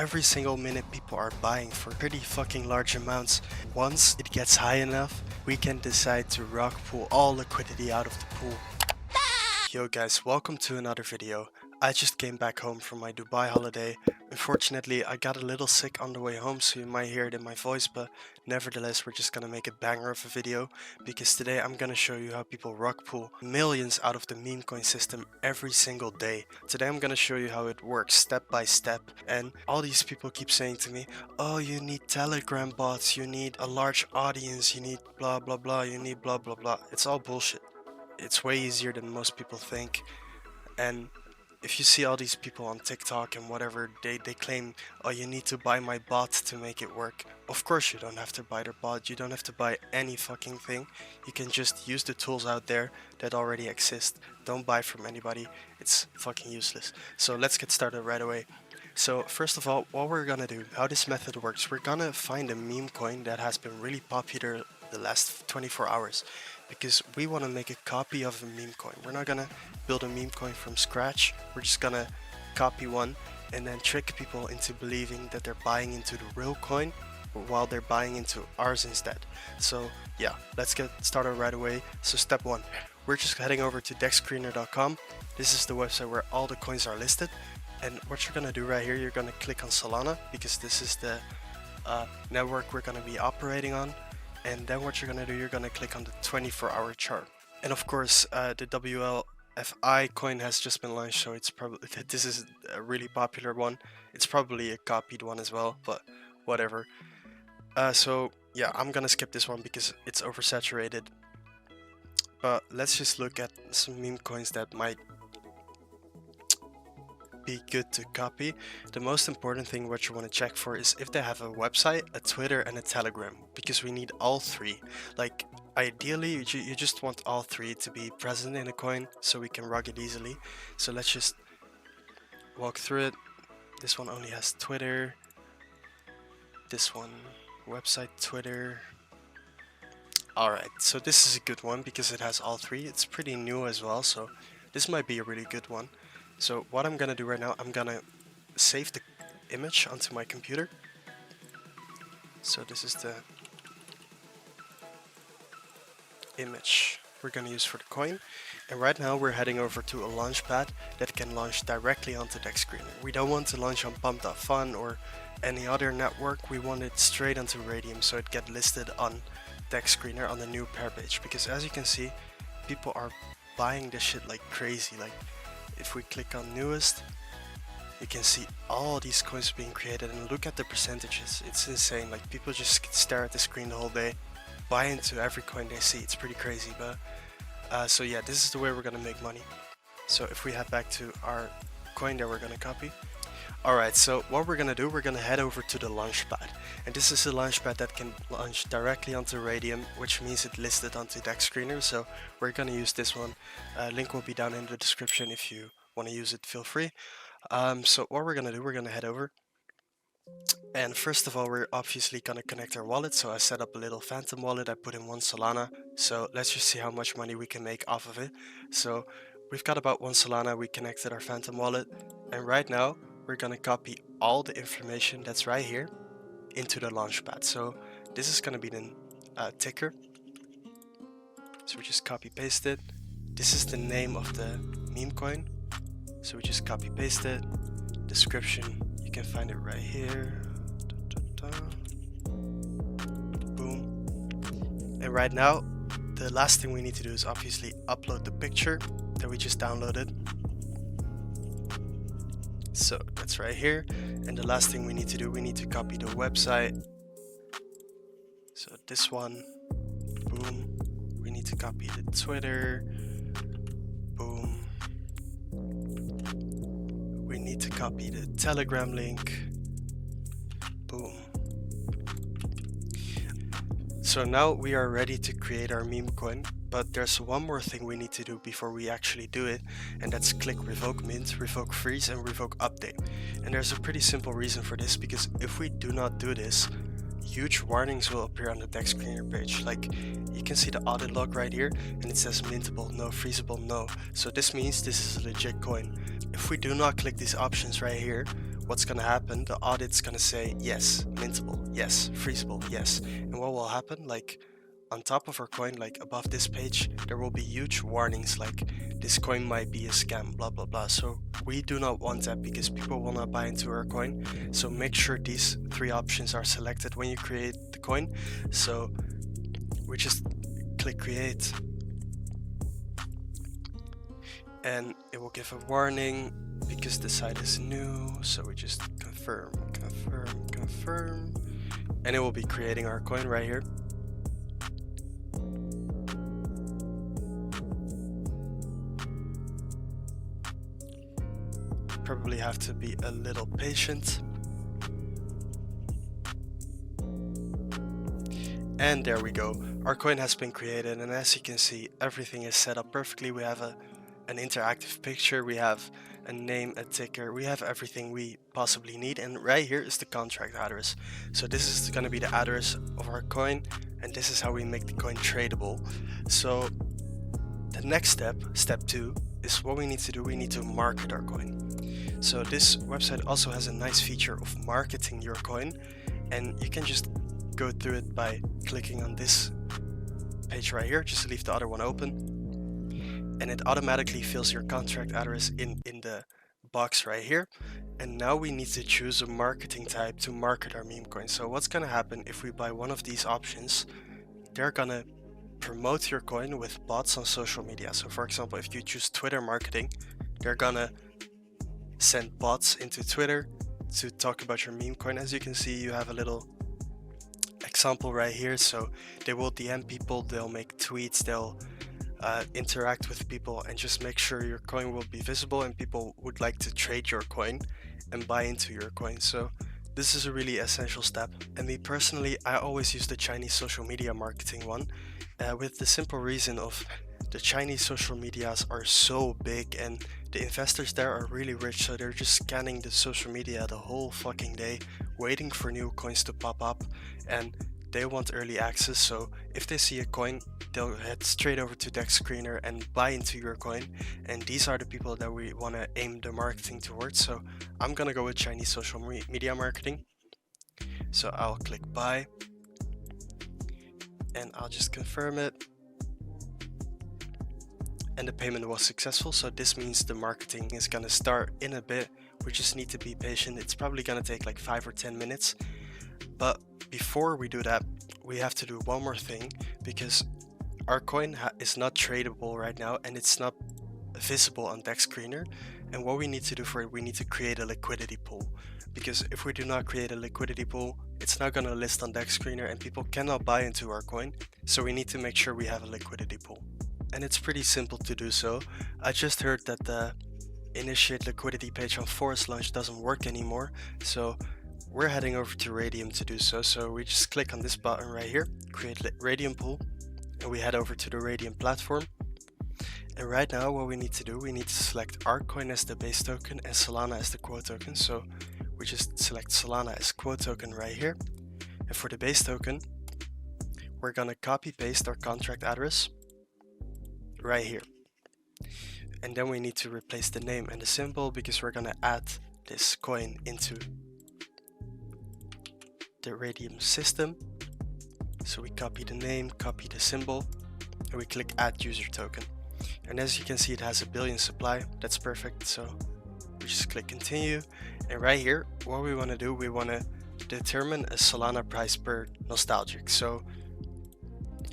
every single minute people are buying for pretty fucking large amounts. Once it gets high enough, we can decide to rug pull all liquidity out of the pool. Yo guys, welcome to another video. I just came back home from my Dubai holiday. Unfortunately, I got a little sick on the way home, so you might hear it in my voice, but nevertheless, we're just gonna make a banger of a video, because today I'm gonna show you how people rug pull millions out of the meme coin system every single day. Today I'm gonna show you how it works step by step, and all these people keep saying to me, oh, you need Telegram bots, you need a large audience, you need blah blah blah, you need blah blah blah. It's all bullshit. It's way easier than most people think. And if you see all these people on TikTok and whatever, they claim, oh, you need to buy my bot to make it work. Of course you don't have to buy their bot, you don't have to buy any fucking thing. You can just use the tools out there that already exist. Don't buy from anybody, it's fucking useless. So let's get started right away. So first of all, what we're gonna do, how this method works, we're gonna find a meme coin that has been really popular the last 24 hours. Because we want to make a copy of a meme coin. We're not gonna build a meme coin from scratch. We're just gonna copy one and then trick people into believing that they're buying into the real coin while they're buying into ours instead. So yeah, let's get started right away. So step one, we're just heading over to dexscreener.com. This is the website where all the coins are listed. And what you're gonna do right here, you're gonna click on Solana, because this is the network we're gonna be operating on. And then what you're gonna do, you're gonna click on the 24-hour chart. And of course, the WLFI coin has just been launched, so it's probably, this is a really popular one. It's probably a copied one as well, but whatever. So yeah, I'm gonna skip this one because it's oversaturated. But let's just look at some meme coins that might be good to copy. The most important thing what you want to check for is if they have a website, a Twitter, and a Telegram, because we need all three. Like ideally you just want all three to be present in a coin so we can rug it easily. So let's just walk through it. This one only has Twitter, this one website, Twitter. Alright, so this is a good one because it has all three. It's pretty new as well, so this might be a really good one. So what I'm gonna do right now, I'm gonna save the image onto my computer. So this is the image we're gonna use for the coin. And right now we're heading over to a launchpad that can launch directly onto DexScreener. We don't want to launch on Pump.fun or any other network. We want it straight onto Radium so it gets listed on DexScreener on the new pair page. Because as you can see, people are buying this shit like crazy. Like, if we click on newest, you can see all these coins being created, and look at the percentages. It's insane. Like, people just stare at the screen the whole day, buy into every coin they see. It's pretty crazy. But so yeah, this is the way we're gonna make money. So if we head back to our coin that we're gonna copy. Alright, so what we're gonna do, we're gonna head over to the launchpad. And this is a launchpad that can launch directly onto Radium, which means it listed onto DexScreener. So we're gonna use this one. Link will be down in the description. If you want to use it, feel free. So what we're gonna do, we're gonna head over. And first of all, we're obviously gonna connect our wallet. So I set up a little phantom wallet. I put in 1 Solana. So let's just see how much money we can make off of it. So we've got about 1 Solana. We connected our phantom wallet. And right now, we're gonna copy all the information that's right here into the launchpad. So this is gonna be the ticker. So we just copy paste it. This is the name of the meme coin. So we just copy paste it. Description, you can find it right here. Boom. And right now, the last thing we need to do is obviously upload the picture that we just downloaded. So that's right here. And the last thing we need to do, we need to copy the website. So this one, boom. We need to copy the Twitter, boom. We need to copy the Telegram link, boom. So now we are ready to create our meme coin. But there's one more thing we need to do before we actually do it, and that's click revoke mint, revoke freeze, and revoke update. And there's a pretty simple reason for this, because if we do not do this, huge warnings will appear on the DexScreener page. Like, you can see the audit log right here, and it says mintable, no, freezable, no. So this means this is a legit coin. If we do not click these options right here, what's gonna happen, the audit's gonna say yes, mintable, yes, freezable, yes. And what will happen, like on top of our coin, like above this page, there will be huge warnings like this coin might be a scam, blah blah blah. So we do not want that because people will not buy into our coin. So make sure these 3 options are selected when you create the coin. So we just click create, and it will give a warning because the site is new. So we just confirm, and it will be creating our coin right here. Probably have to be a little patient. And there we go, our coin has been created, and as you can see, everything is set up perfectly. We have an interactive picture, we have a name, a ticker, we have everything we possibly need, and right here is the contract address. So this is going to be the address of our coin, and this is how we make the coin tradable. So the next step, step 2, is what we need to do. We need to market our coin. So this website also has a nice feature of marketing your coin, and you can just go through it by clicking on this page right here. Just leave the other one open, and it automatically fills your contract address in the box right here. And now we need to choose a marketing type to market our meme coin. So what's gonna happen if we buy one of these options, they're gonna promote your coin with bots on social media. So for example, if you choose Twitter marketing, they're gonna send bots into Twitter to talk about your meme coin. As you can see, you have a little example right here. So they will DM people, they'll make tweets, they'll interact with people, and just make sure your coin will be visible and people would like to trade your coin and buy into your coin. So this is a really essential step. And me personally, I always use the Chinese social media marketing one, with the simple reason of the Chinese social medias are so big and the investors there are really rich, so they're just scanning the social media the whole fucking day, waiting for new coins to pop up, and they want early access. So if they see a coin, they'll head straight over to Dex Screener and buy into your coin, and these are the people that we want to aim the marketing towards. So I'm gonna go with Chinese social media marketing. So I'll click buy, and I'll just confirm it, and the payment was successful. So this means the marketing is gonna start in a bit. We just need to be patient. It's probably gonna take like 5 or 10 minutes. But before we do that, we have to do one more thing, because our coin is not tradable right now and it's not visible on Dex Screener. And what we need to do for it, we need to create a liquidity pool, because if we do not create a liquidity pool, it's not going to list on Dex Screener and people cannot buy into our coin. So we need to make sure we have a liquidity pool, and it's pretty simple to do so. I just heard that the initiate liquidity page on Forest Launch doesn't work anymore, so we're heading over to Radium to do so. So we just click on this button right here, create Radium pool, and we head over to the Radium platform. And right now what we need to do, we need to select our coin as the base token and Solana as the quote token. So we just select Solana as quote token right here. And for the base token, we're gonna copy paste our contract address right here. And then we need to replace the name and the symbol, because we're gonna add this coin into the Radium system. So we copy the name, copy the symbol, and we click add user token. And as you can see, it has a billion supply. That's perfect. So we just click continue. And right here, what we want to do, we want to determine a Solana price per nostalgic. So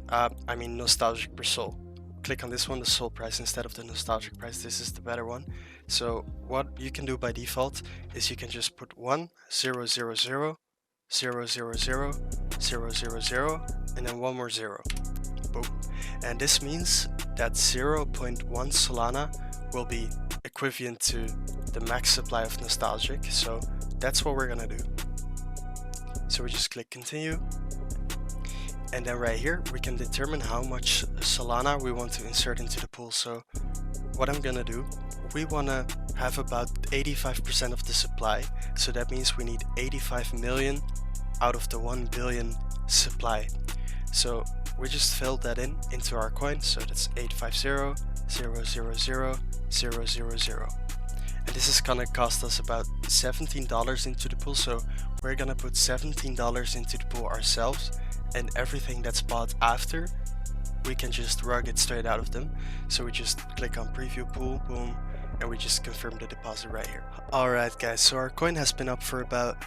I mean nostalgic per sol. Click on this one, the sol price, instead of the nostalgic price. This is the better one. So what you can do by default is you can just put 1 0 0 0 0 0 0 0 0 0 and then one more 0. Boom. And this means that 0.1 Solana will be equivalent to the max supply of nostalgic. So that's what we're gonna do. So we just click continue, and then right here we can determine how much Solana we want to insert into the pool. So what I'm gonna do, we wanna have about 85% of the supply. So that means we need 85 million out of the 1 billion supply. So we just filled that into our coin. So that's 850 000 000. And this is gonna cost us about $17 into the pool, so we're gonna put $17 into the pool ourselves, and everything that's bought after, we can just rug it straight out of them. So we just click on preview pool, boom, and we just confirm the deposit right here. Alright guys, so our coin has been up for about,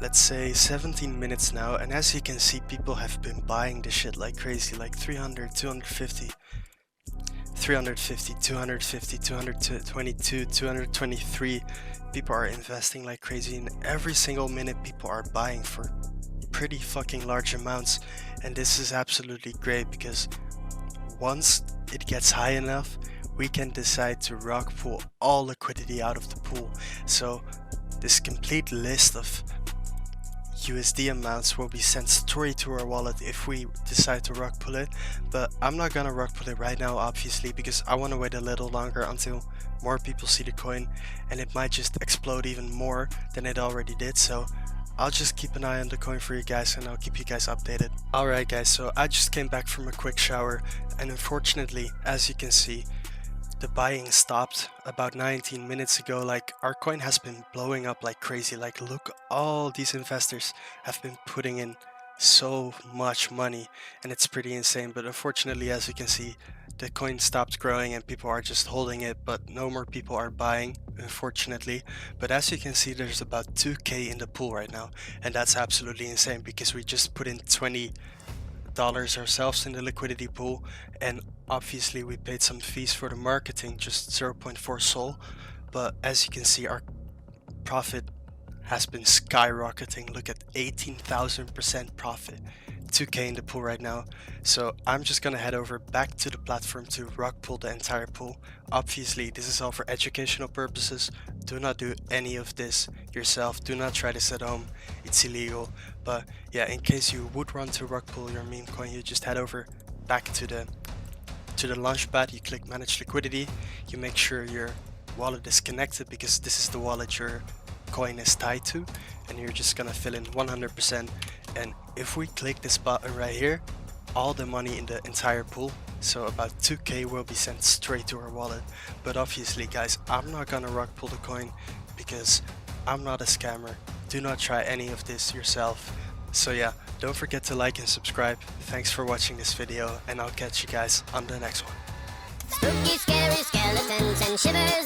let's say 17 minutes now, and as you can see, people have been buying this shit like crazy, like 300, 250, 350, 250, 222, 223. People are investing like crazy, and every single minute people are buying for pretty fucking large amounts. And this is absolutely great because once it gets high enough, we can decide to rug pull all liquidity out of the pool. So this complete list of USD amounts will be sent straight to our wallet if we decide to rug pull it. But I'm not gonna rug pull it right now, obviously, because I want to wait a little longer until more people see the coin, and it might just explode even more than it already did. So I'll just keep an eye on the coin for you guys, and I'll keep you guys updated. Alright guys, so I just came back from a quick shower, and unfortunately, as you can see, the buying stopped about 19 minutes ago. Like, our coin has been blowing up like crazy. Like, look, all these investors have been putting in so much money, and it's pretty insane. But unfortunately, as you can see, the coin stopped growing and people are just holding it, but no more people are buying, unfortunately. But as you can see, there's about 2k in the pool right now, and that's absolutely insane because we just put in $20 ourselves in the liquidity pool, and obviously we paid some fees for the marketing, just 0.4 Sol. But as you can see, our profit has been skyrocketing. Look at 18,000% profit, 2k in the pool right now. So I'm just gonna head over back to the platform to rug pull the entire pool. Obviously this is all for educational purposes. Do not do any of this yourself. Do not try this at home, it's illegal. But yeah, in case you would want to rug pull your meme coin, you just head over back to the launchpad. You click manage liquidity, you make sure your wallet is connected because this is the wallet your coin is tied to, and you're just gonna fill in 100%. And if we click this button right here, all the money in the entire pool, so about 2k, will be sent straight to our wallet. But obviously guys, I'm not gonna rug pull the coin because I'm not a scammer. Do not try any of this yourself. So yeah, don't forget to like and subscribe. Thanks for watching this video, and I'll catch you guys on the next one. Spooky, scary skeletons and shivers